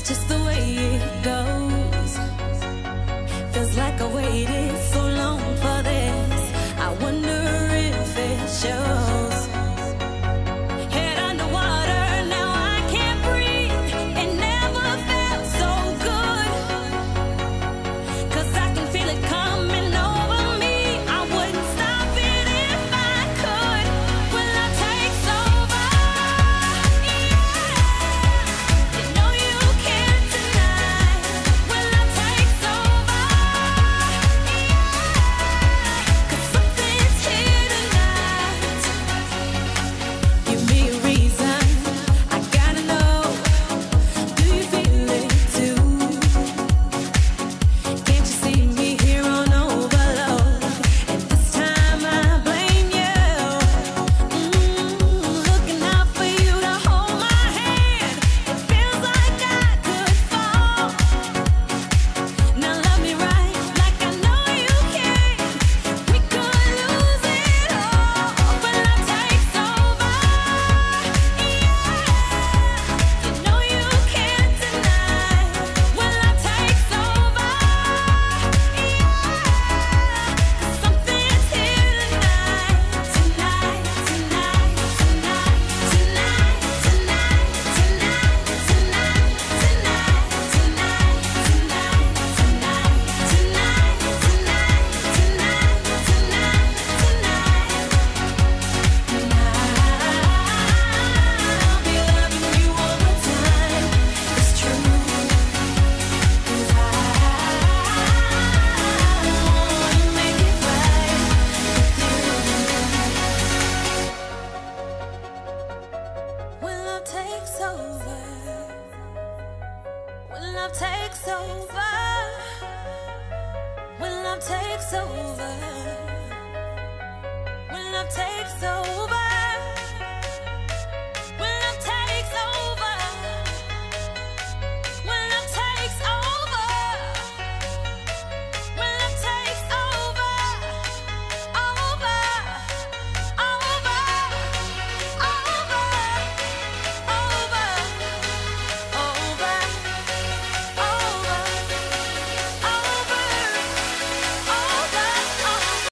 just the way it goes. Feels like I waited so long for this. I wonder if it shows. Head underwater, now I can't breathe. It never felt so good. 'Cause I can feel it coming over me. I wouldn't stop it if I could. Will I take over? Yeah. You know you can't deny. Will I take over? Yeah. 'Cause something's here tonight. Give me a reason, I gotta know. Do you feel it too? Can't you see me here on overload? And this time I blame you. Looking out for you to hold my hand. It feels like I could fall. Now love me right, like I know you can. We could lose it all, but love takes over. Yeah, you know you can't deny. When love takes over, yeah, 'cause something's here tonight, tonight, tonight, tonight, tonight, tonight, tonight, tonight, tonight, tonight, tonight, I'll be loving you all the time. It's true, 'cause I wanna make it right with you. When love takes over, when love takes over, when love takes over, when love takes over.